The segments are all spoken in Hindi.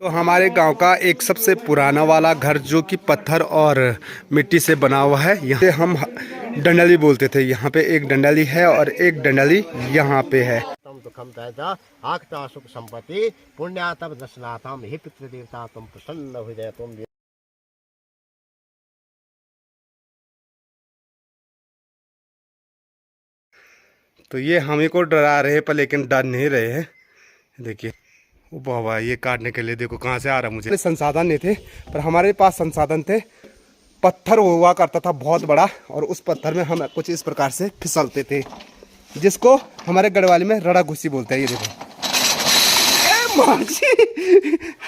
तो हमारे गांव का एक सबसे पुराना वाला घर जो कि पत्थर और मिट्टी से बना हुआ है, यहाँ पे हम डंडली बोलते थे। यहाँ पे एक डंडली है और एक डंडली यहाँ पे है। दुखम तैजा आक्ता सुख संपत्ति पुण्यातम दशनाथम हे पितृदेवता तुम प्रसन्न हृदय तुम। तो ये हमें को डरा रहे हैं पर लेकिन डर नहीं रहे हैं। देखिए वो बाबा ये काटने के लिए देखो कहाँ से आ रहा है। मुझे संसाधन नहीं थे पर हमारे पास संसाधन थे। पत्थर हुआ करता था बहुत बड़ा और उस पत्थर में हम कुछ इस प्रकार से फिसलते थे, जिसको हमारे गढ़वाली में रड़ा घुसी बोलते हैं। ये देखो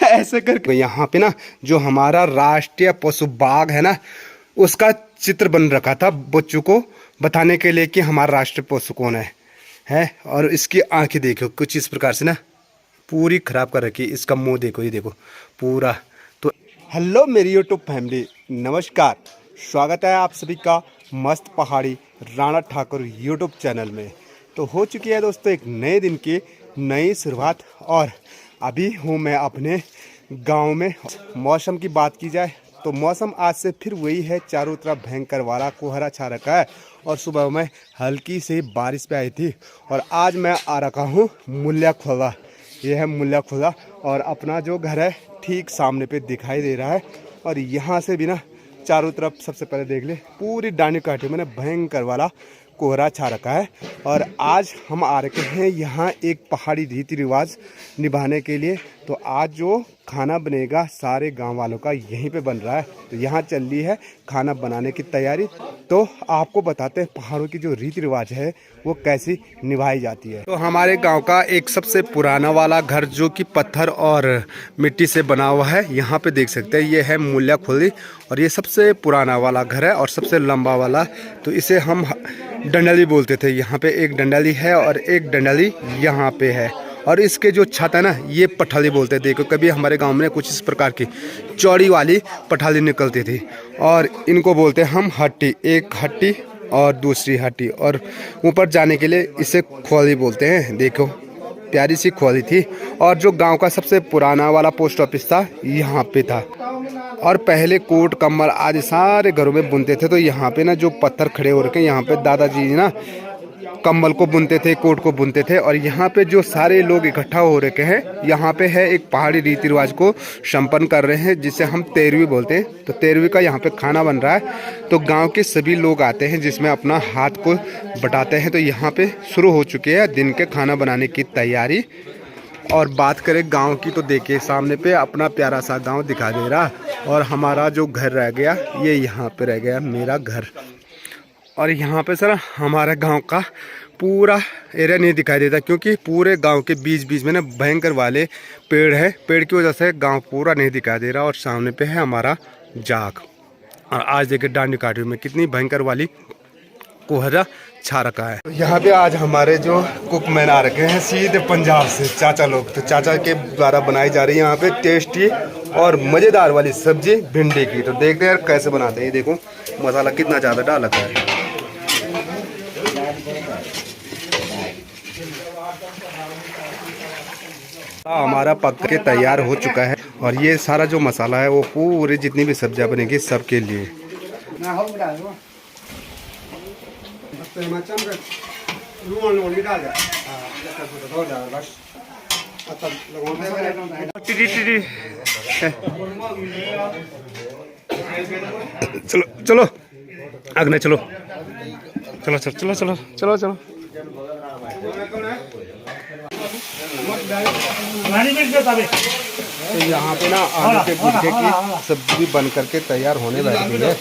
ऐसे करके यहाँ पे ना जो हमारा राष्ट्रीय पशु बाघ है ना, उसका चित्र बन रखा था बच्चों को बताने के लिए कि हमारा राष्ट्रीय पशु कौन है। और इसकी आंखें देखो कुछ इस प्रकार से ना पूरी खराब कर रखी। इसका मुंह देखो, ये देखो पूरा। तो हेलो मेरी यूट्यूब फैमिली, नमस्कार, स्वागत है आप सभी का मस्त पहाड़ी राणा ठाकुर यूट्यूब चैनल में। तो हो चुकी है दोस्तों एक नए दिन की नई शुरुआत और अभी हूँ मैं अपने गांव में। मौसम की बात की जाए तो मौसम आज से फिर वही है, चारों तरफ भयंकर वाला कोहरा छा रखा है और सुबह में हल्की से बारिश पे आई थी। और आज मैं आ रखा हूँ मुल्या खोला। यह है मुल्या खोला और अपना जो घर है ठीक सामने पे दिखाई दे रहा है। और यहाँ से भी ना चारों तरफ सबसे पहले देख ले पूरी डांडी काठी में ना भयंकर वाला कोहरा छा रखा है। और आज हम आ रखे हैं यहाँ एक पहाड़ी रीति रिवाज निभाने के लिए। तो आज जो खाना बनेगा सारे गांव वालों का यहीं पे बन रहा है। तो यहाँ चल रही है खाना बनाने की तैयारी। तो आपको बताते हैं पहाड़ों की जो रीति रिवाज है वो कैसी निभाई जाती है। तो हमारे गांव का एक सबसे पुराना वाला घर जो कि पत्थर और मिट्टी से बना हुआ है, यहाँ पे देख सकते हैं ये है मुल्या खोली। और ये सबसे पुराना वाला घर है और सबसे लंबा वाला। तो इसे हम डंडली बोलते थे। यहाँ पे एक डंडली है और एक डंडली यहाँ पे है। और इसके जो छत है ना ये पठाली बोलते थे। देखो कभी हमारे गांव में कुछ इस प्रकार की चौड़ी वाली पठाली निकलती थी और इनको बोलते हैं हम हट्टी। एक हट्टी और दूसरी हट्टी, और ऊपर जाने के लिए इसे खोली बोलते हैं। देखो प्यारी सी खोली थी। और जो गांव का सबसे पुराना वाला पोस्ट ऑफिस था यहाँ पे था। और पहले कोट कम्बल आदि सारे घरों में बुनते थे। तो यहाँ पे ना जो पत्थर खड़े हो रखे यहाँ पे दादाजी ना कम्बल को बुनते थे, कोट को बुनते थे। और यहाँ पे जो सारे लोग इकट्ठा हो रखे हैं, यहाँ पे है एक पहाड़ी रीति रिवाज को संपन्न कर रहे हैं जिसे हम तेरवी बोलते हैं। तो तेरवी का यहाँ पे खाना बन रहा है। तो गांव के सभी लोग आते हैं जिसमें अपना हाथ को बटाते हैं। तो यहाँ पे शुरू हो चुकी है दिन के खाना बनाने की तैयारी। और बात करें गांव की तो देखिए सामने पे अपना प्यारा सा गांव दिखा दे रहा। और हमारा जो घर रह गया ये यहाँ पे रह गया मेरा घर। और यहाँ पे सर हमारे गांव का पूरा एरिया नहीं दिखाई देता क्योंकि पूरे गांव के बीच बीच में ना भयंकर वाले पेड़ है। पेड़ की वजह से गांव पूरा नहीं दिखाई दे रहा। और सामने पे है हमारा जाग। और आज देखिए डांडी काठी में कितनी भयंकर वाली कोहरा छा रखा है। यहाँ पे आज हमारे जो कुकमैन आ रखे हैं सीधे पंजाब से चाचा लोग। तो चाचा के द्वारा बनाई जा रही है यहाँ पे टेस्टी और मज़ेदार वाली सब्जी भिंडी की। तो देखते हैं यार कैसे बनाते हैं। देखो मसाला कितना ज़्यादा डाल रखा है। हमारा पक के तैयार हो चुका है। और ये सारा जो मसाला है वो पूरे जितनी भी सब्जियां बनेगी सबके लिए। चलो चलो अग्नि चलो चलो चलो चलो चलो चलो चलो। तो यहाँ पे ना आलू के गुर्दे की सब्जी भी बन करके तैयार होने लगी है।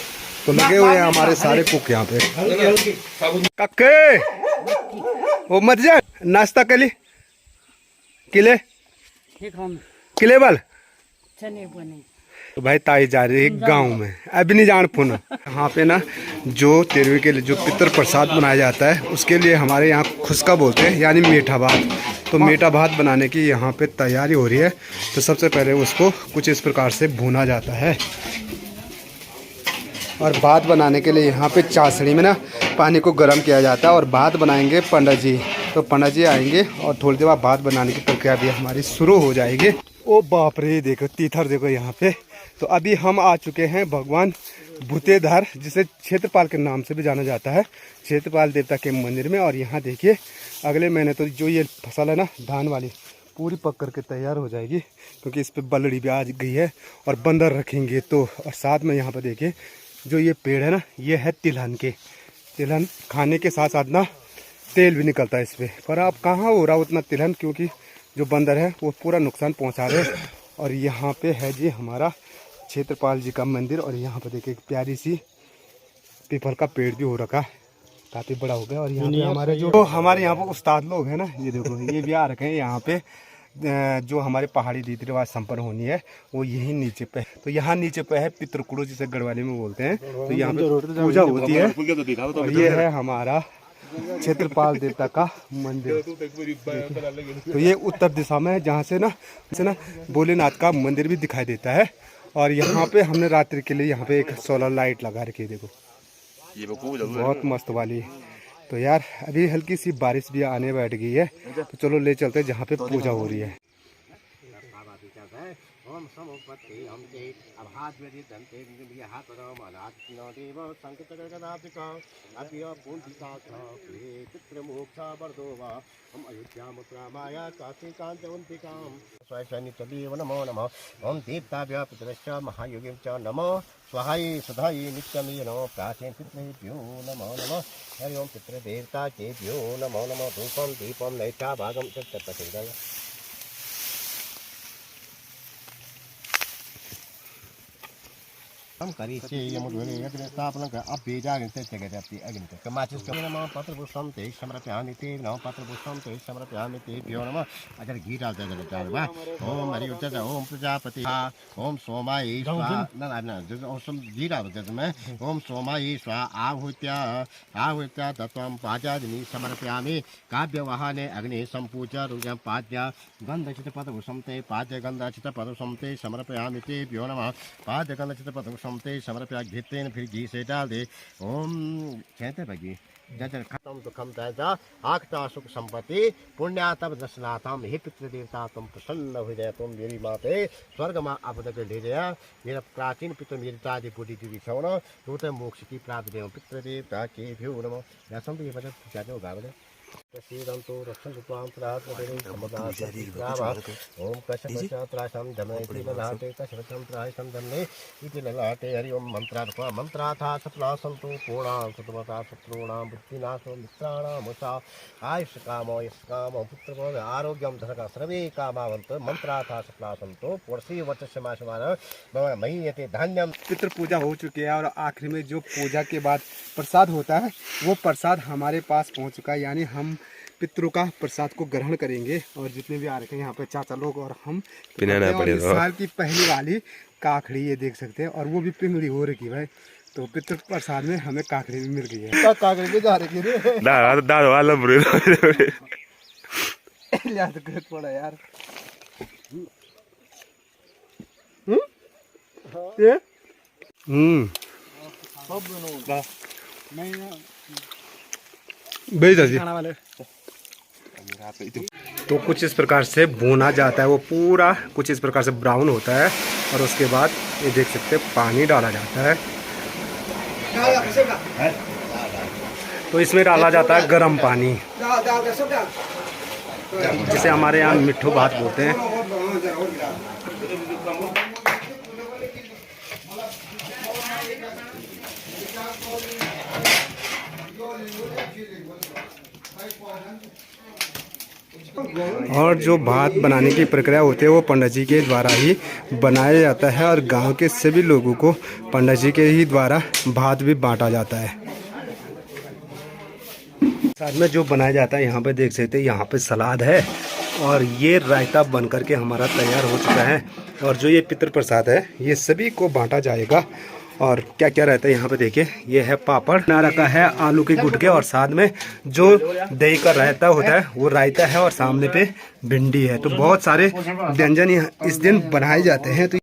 तो लगे हुए हैं हमारे सारे कुक यहाँ पे। कक्के वो मत जा नाश्ता के लिए किले किले बल। तो भाई ताई जा रही है गांव में, अभी नहीं जान पुनः। यहाँ पे ना जो तेरवी के लिए जो पितर प्रसाद बनाया जाता है उसके लिए हमारे यहाँ खुस्का बोलते हैं यानी मीठा भात। तो मीठा भात बनाने की यहाँ पे तैयारी हो रही है। तो सबसे पहले उसको कुछ इस प्रकार से भूना जाता है। और भात बनाने के लिए यहाँ पे चासड़ी में ना पानी को गर्म किया जाता है और भात बनाएंगे पंडित जी। तो पंडित जी आएंगे और थोड़ी देर बाद भात बनाने की प्रक्रिया भी हमारी शुरू हो जाएगी। ओ बाप रे, देखो तीथर देखो यहाँ पे। तो अभी हम आ चुके हैं भगवान भूतेधर, जिसे क्षेत्रपाल के नाम से भी जाना जाता है, क्षेत्रपाल देवता के मंदिर में। और यहाँ देखिए अगले महीने तो जो ये फसल है ना धान वाली, पूरी पक करके तैयार हो जाएगी, क्योंकि इस पे बलड़ी भी आ गई है और बंदर रखेंगे तो। और साथ में यहाँ पर देखिए जो ये पेड़ है ना, ये है तिलहन के। तिलहन खाने के साथ साथ ना तेल भी निकलता है इस पर अब कहाँ हो रहा उतना तिलहन, क्योंकि जो बंदर है वो पूरा नुकसान पहुँचा रहे हैं। और यहाँ पे है जी हमारा क्षेत्रपाल जी का मंदिर। और यहाँ पर देखिए एक प्यारी सी पीपल का पेड़ भी हो रखा है, काफ़ी बड़ा हो गया। और यहाँ पे हमारे जो हमारे यहाँ पे उस्ताद लोग हैं ना, ये देखो ये भी आ रखे हैं यहाँ पे। जो हमारे पहाड़ी रीति रिवाज संपन्न होनी है वो यही नीचे पे। तो यहाँ नीचे पे है पितृकुड़ो, जिसे गढ़वाली में बोलते हैं। तो यहाँ पे पूजा होती है। और ये है हमारा क्षेत्रपाल देवता का मंदिर। तो ये उत्तर दिशा में है, जहाँ से ना भोलेनाथ का मंदिर भी दिखाई देता है। और यहाँ पे हमने रात्रि के लिए यहाँ पे एक सोलर लाइट लगा रखी है, देखो बहुत मस्त वाली। तो यार अभी हल्की सी बारिश भी आने बैठ गई है, तो चलो ले चलते हैं जहाँ पे पूजा हो रही है। ओम समुपत्ति हम ते अभाद्वरि दंते विहातरम अनात्नो देव संकटगणाधिका अभ्य पुंजिका के पितृमोक्षा वर्धोवा हम अयोध्या मुद्रा माया काशी कांतवंतिकाम स्वयं तदेव नमो नमः ओम देवताभ्य पितरश्च महायोगिं च नमो स्वाहाय सुधाय नित्यमे नमो प्राचीन पितृभ्यो नमो नमः हरि ओम पितृदेवता केभ्यो नमो नमः धूपं दीपं नैत्या भागं च तत्पतिर्गय हम करी से यमुद्वरे यज्ञस्थापनं कर अभ्येजागं त्यजति अग्निते कमाचिस कमेन नमः पत्रपुष्पं ते समर्पयामि ते नमः पत्रपुष्पं ते समर्पयामि तेभ्यो नमः अजर घी डाल दे वा ओम हरि उच्च ओम प्रजापति ओम सोमाय स्वाहा न ओम घी डाल दे मैं ओम सोमाय स्वाहा आहूत्या तत्वं पाजादिनी समर्पयामि काव्य वाहने अग्नि संपूज्य रुजं पाद्य गंधचित पत्रपुष्पं ते पाद्य गंधचित पत्रपुष्पं ते समर्पयामि तेभ्यो नमः पाद्य गंधचित पत्रपुष्पं ते समर्पया घितेन फिर घी से डाल दे ओम कहते भगी जजर खत्म दुखम त्याजा आखता सुख संपत्ति पुण्यातम दशनाथम हे पितृदेवता तुम प्रसन्न हो जाए तुम मेरी माते स्वर्ग में आपद कर ले जाया मेरा प्राचीन पितृ मेरी तादि पुटी की विछौना तो ते मोक्ष की प्राप्ति देव पितृदेवता के भ्यो नमो रसम भी बजट जाते होगा बले श्रीरंतो रक्षण स्वाम प्रातः समदास ओम कशपत्राशम धमयति ललाटे कशपत्रं त्रायसं धन्ने इति ललाटे हरि ओम मंत्रार्थ मंत्राथा सप्लासंतो पूर्णां सतमता शत्रूणां बुद्धिनाशो मित्राणां मुषा आयुष कामो यश कामो पुत्रपद आरोग्यं धनका सर्वे कामावन्त मंत्राथा सप्लासंतो पुरसी वर्चस्यमासमान महीयते धान्यम। पितृ पूजा हो चुकी है और आखिरी में जो पूजा के बाद प्रसाद होता है वो प्रसाद हमारे पास पहुंच चुका है, यानी हम पितरों का प्रसाद को ग्रहण करेंगे। और जितने भी आ रखे हैं यहाँ पे चाचा लोग और हम, तो इस साल की पहली वाली काकड़ी ये देख सकते हैं, और वो भी पिंगली हो रखी भाई। तो पितृ प्रसाद में हमें काकड़ी भी मिल गई है। काकड़ी भी जा रही है पड़ा यार। तो कुछ इस प्रकार से भुना जाता है, वो पूरा कुछ इस प्रकार से ब्राउन होता है। और उसके बाद ये देख सकते हैं पानी डाला जाता है। तो इसमें डाला जाता है गर्म पानी, जिसे हमारे यहाँ मिट्ठू भात बोलते हैं। और जो भात बनाने की प्रक्रिया होती है वो पंडित जी के द्वारा ही बनाया जाता है, और गांव के सभी लोगों को पंडित जी के ही द्वारा भात भी बांटा जाता है। साथ में जो बनाया जाता है यहाँ पे देख सकते हैं, यहाँ पे सलाद है और ये रायता बन करके हमारा तैयार हो चुका है। और जो ये पितृ प्रसाद है ये सभी को बांटा जाएगा। और क्या क्या रहता है यहाँ पे देखिए, ये है पापड़ ना रखा है, आलू के गुटके, और साथ में जो दही का रायता होता है वो रायता है, और सामने पे भिंडी है। तो बहुत सारे व्यंजन इस दिन बनाए जाते हैं। तो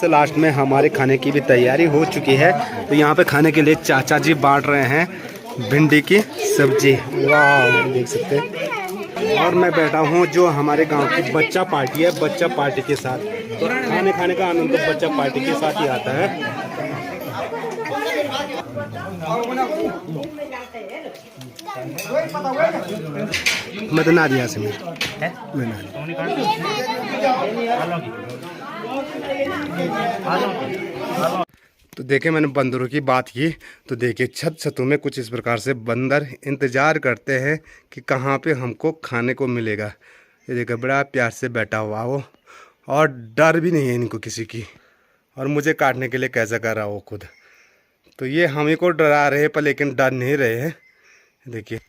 सबसे लास्ट में हमारे खाने की भी तैयारी हो चुकी है। तो यहाँ पे खाने के लिए चाचा जी बांट रहे हैं भिंडी की सब्जी। वाह, देख सकते हैं। और मैं बैठा हूँ जो हमारे गांव की बच्चा पार्टी है, बच्चा पार्टी के साथ। तो खाने का आनंद तो बच्चा पार्टी के साथ ही आता है। मैं तो ना दिया से मैं ना तो देखे मैंने बंदरों की बात की, तो देखिए छतों में कुछ इस प्रकार से बंदर इंतजार करते हैं कि कहाँ पे हमको खाने को मिलेगा। ये देखो बड़ा प्यार से बैठा हुआ वो, और डर भी नहीं है इनको किसी की, और मुझे काटने के लिए कैसा कर रहा हो खुद। तो ये हम ही को डरा रहे पर लेकिन डर नहीं रहे हैं। देखिए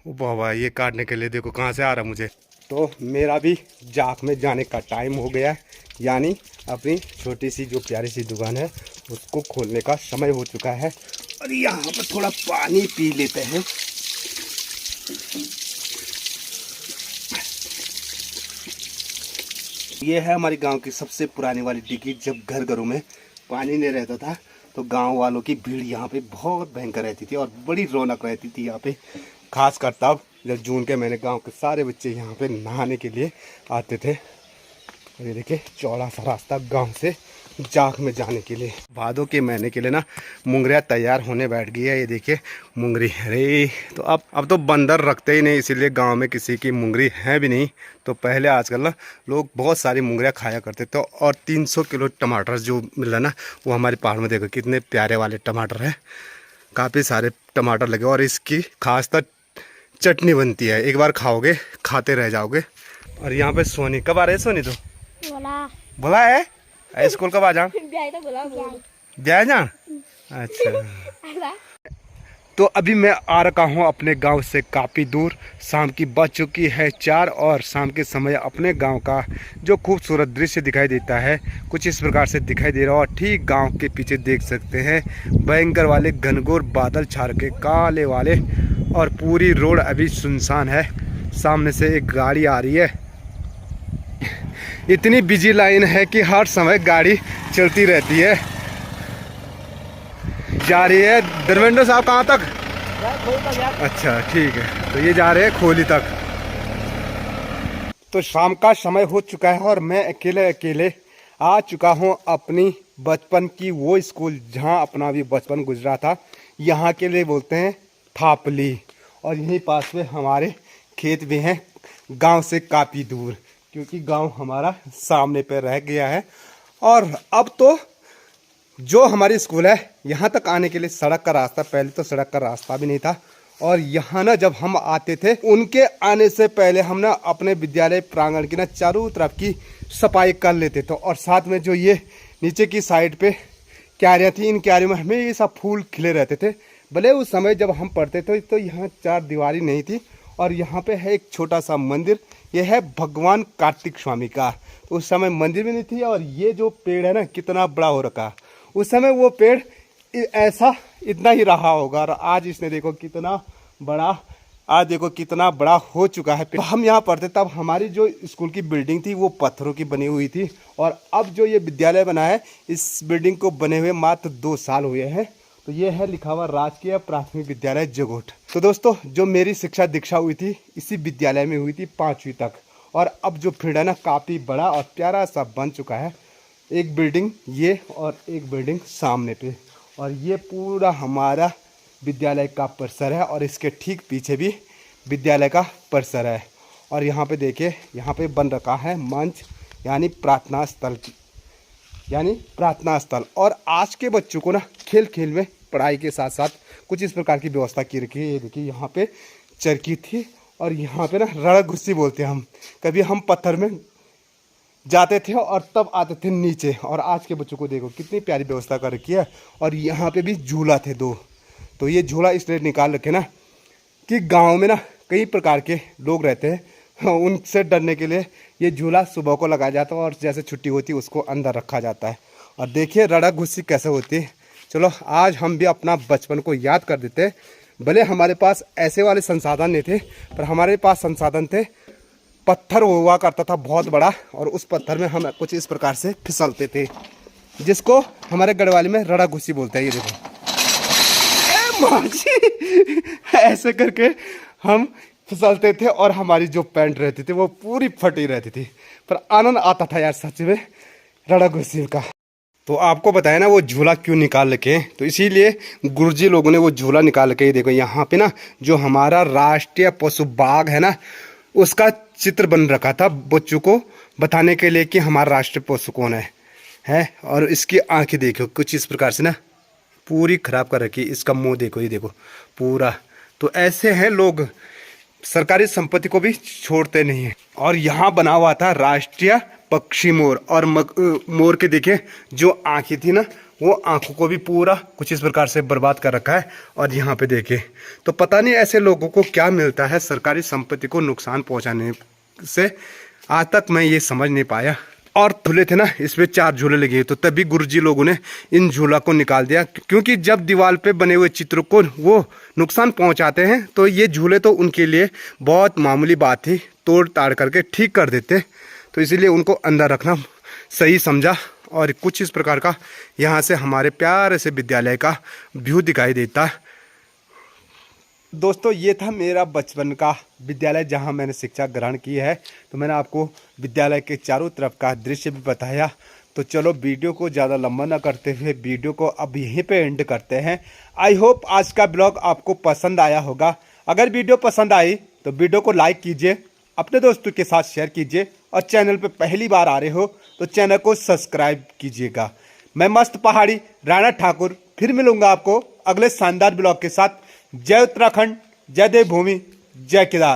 वो बाबा ये काटने के लिए देखो कहाँ से आ रहा मुझे। तो मेरा भी जाक में जाने का टाइम हो गया है, यानी अपनी छोटी सी जो प्यारी सी दुकान है उसको खोलने का समय हो चुका है। और यहाँ पर थोड़ा पानी पी लेते हैं। ये है हमारे गांव की सबसे पुरानी वाली डिग्गी। जब घर घरों में पानी नहीं रहता था तो गांव वालों की भीड़ यहाँ पे बहुत भयंकर रहती थी और बड़ी रौनक रहती थी यहाँ पे, खास कर तब जब जून के महीने गांव के सारे बच्चे यहाँ पे नहाने के लिए आते थे। और ये देखिए चौड़ा सा रास्ता गांव से जाक में जाने के लिए। भादों के महीने के लिए ना मुंगरिया तैयार होने बैठ गई है। ये देखिए मुंगरी, अरे तो अब तो बंदर रखते ही नहीं, इसीलिए गांव में किसी की मुंगरी है भी नहीं। तो पहले आजकल ना लोग बहुत सारी मुंगरिया खाया करते थे। और 300 किलो टमाटर जो मिल रहा ना वो हमारे पहाड़ में देखो कितने प्यारे वाले टमाटर हैं, काफ़ी सारे टमाटर लगे। और इसकी खासतर चटनी बनती है, एक बार खाओगे खाते रह जाओगे। और यहाँ पे सोनी कब आ रहे है? सोनी तो बोला है स्कूल कब आ जा ब्याह जा। अच्छा, तो अभी मैं आ रखा हूँ अपने गांव से काफ़ी दूर। शाम की बज चुकी है 4 और शाम के समय अपने गांव का जो खूबसूरत दृश्य दिखाई देता है कुछ इस प्रकार से दिखाई दे रहा है। और ठीक गांव के पीछे देख सकते हैं भयंकर वाले घनघोर बादल छा के काले वाले, और पूरी रोड अभी सुनसान है। सामने से एक गाड़ी आ रही है, इतनी बिजी लाइन है कि हर समय गाड़ी चलती रहती है। जा रही है धर्मेंद्र साहब कहाँ तक? अच्छा ठीक है, तो ये जा रहे हैं खोली तक। तो शाम का समय हो चुका है और मैं अकेले अकेले आ चुका हूँ अपनी बचपन की वो स्कूल जहाँ अपना भी बचपन गुजरा था। यहाँ के लिए बोलते हैं थापली। और यहीं पास में हमारे खेत भी हैं, गांव से काफ़ी दूर, क्योंकि गांव हमारा सामने पे रह गया है। और अब तो जो हमारी स्कूल है यहाँ तक आने के लिए सड़क का रास्ता, पहले तो सड़क का रास्ता भी नहीं था। और यहाँ ना जब हम आते थे उनके आने से पहले हम ना अपने विद्यालय प्रांगण की ना चारों तरफ की सफाई कर लेते थे। और साथ में जो ये नीचे की साइड पे क्यारियाँ थी, इन क्यारियों में हमें ये सब फूल खिले रहते थे। भले उस समय जब हम पढ़ते थे तो यहाँ 4 दीवारी नहीं थी। और यहाँ पे है एक छोटा सा मंदिर, ये है भगवान कार्तिक स्वामी का। तो उस समय मंदिर भी नहीं थी। और ये जो पेड़ है ना कितना बड़ा हो रखा, उस समय वो पेड़ ऐसा इतना ही रहा होगा। और आज इसने देखो कितना बड़ा, आज देखो कितना बड़ा हो चुका है। तो हम यहाँ पढ़ते तब हमारी जो स्कूल की बिल्डिंग थी वो पत्थरों की बनी हुई थी। और अब जो ये विद्यालय बना है इस बिल्डिंग को बने हुए मात्र 2 साल हुए हैं। तो ये है लिखा हुआ राजकीय प्राथमिक विद्यालय जगोट। तो दोस्तों जो मेरी शिक्षा दीक्षा हुई थी इसी विद्यालय में हुई थी 5वीं तक। और अब जो फील्ड है ना काफ़ी बड़ा और प्यारा सा बन चुका है। एक बिल्डिंग ये और एक बिल्डिंग सामने पे, और ये पूरा हमारा विद्यालय का परिसर है। और इसके ठीक पीछे भी विद्यालय का परिसर है। और यहाँ पे देखिए यहाँ पे बन रखा है मंच, यानी प्रार्थना स्थल। और आज के बच्चों को ना खेल खेल में पढ़ाई के साथ साथ कुछ इस प्रकार की व्यवस्था की रखी है। ये देखिए यहाँ पे चरखी थी और यहाँ पे ना रड़क घुस्सी बोलते हैं हम। कभी हम पत्थर में जाते थे और तब आते थे नीचे। और आज के बच्चों को देखो कितनी प्यारी व्यवस्था कर रखी है। और यहाँ पे भी झूला थे 2। तो ये झूला इसलिए निकाल रखे ना कि गांव में ना कई प्रकार के लोग रहते हैं, उनसे डरने के लिए ये झूला सुबह को लगाया जाता है और जैसे छुट्टी होती है उसको अंदर रखा जाता है। और देखिए रड़क घुस्सी कैसे होती है। चलो आज हम भी अपना बचपन को याद कर देते हैं। भले हमारे पास ऐसे वाले संसाधन नहीं थे, पर हमारे पास संसाधन थे। पत्थर हुआ करता था बहुत बड़ा, और उस पत्थर में हम कुछ इस प्रकार से फिसलते थे। जिसको हमारे गढ़वाली में रड़ा घुसी बोलते हैं। ये देखो माची ऐसे करके हम फिसलते थे और हमारी जो पैंट रहती थी वो पूरी फटी रहती थी, पर आनंद आता था यार सच में रड़ा घुसी का। तो आपको बताया ना वो झूला क्यों निकाल के, तो इसीलिए गुरुजी लोगों ने वो झूला निकाल के, देखो यहाँ पे ना जो हमारा राष्ट्रीय पशु बाघ है ना उसका चित्र बन रखा था बच्चों को बताने के लिए कि हमारा राष्ट्रीय पशु कौन है। और इसकी आंखें देखो कुछ इस प्रकार से ना पूरी खराब कर रखी, इसका मुंह देखो, ये देखो पूरा। तो ऐसे हैं लोग, सरकारी संपत्ति को भी छोड़ते नहीं है। और यहाँ बना हुआ था राष्ट्रीय पक्षी मोर, और मोर के देखे जो आंखें थी ना वो आंखों को भी पूरा कुछ इस प्रकार से बर्बाद कर रखा है। और यहाँ पे देखे तो पता नहीं ऐसे लोगों को क्या मिलता है सरकारी संपत्ति को नुकसान पहुंचाने से, आज तक मैं ये समझ नहीं पाया। और झूले थे ना इसमें 4 झूले लगे, तो तभी गुरुजी लोगों ने इन झूला को निकाल दिया, क्योंकि जब दीवार पे बने हुए चित्र को वो नुकसान पहुंचाते हैं तो ये झूले तो उनके लिए बहुत मामूली बात थी, तोड़ ताड़ करके ठीक कर देते। तो इसीलिए उनको अंदर रखना सही समझा। और कुछ इस प्रकार का यहाँ से हमारे प्यारे से विद्यालय का व्यू दिखाई देता है। दोस्तों ये था मेरा बचपन का विद्यालय जहाँ मैंने शिक्षा ग्रहण की है। तो मैंने आपको विद्यालय के चारों तरफ का दृश्य भी बताया। तो चलो वीडियो को ज़्यादा लंबा ना करते हुए वीडियो को अब यहीं पे एंड करते हैं। आई होप आज का ब्लॉग आपको पसंद आया होगा। अगर वीडियो पसंद आई तो वीडियो को लाइक कीजिए, अपने दोस्तों के साथ शेयर कीजिए, और चैनल पे पहली बार आ रहे हो तो चैनल को सब्सक्राइब कीजिएगा। मैं मस्त पहाड़ी राणा ठाकुर फिर मिलूंगा आपको अगले शानदार ब्लॉग के साथ। जय उत्तराखंड, जय देवभूमि, जय केदार।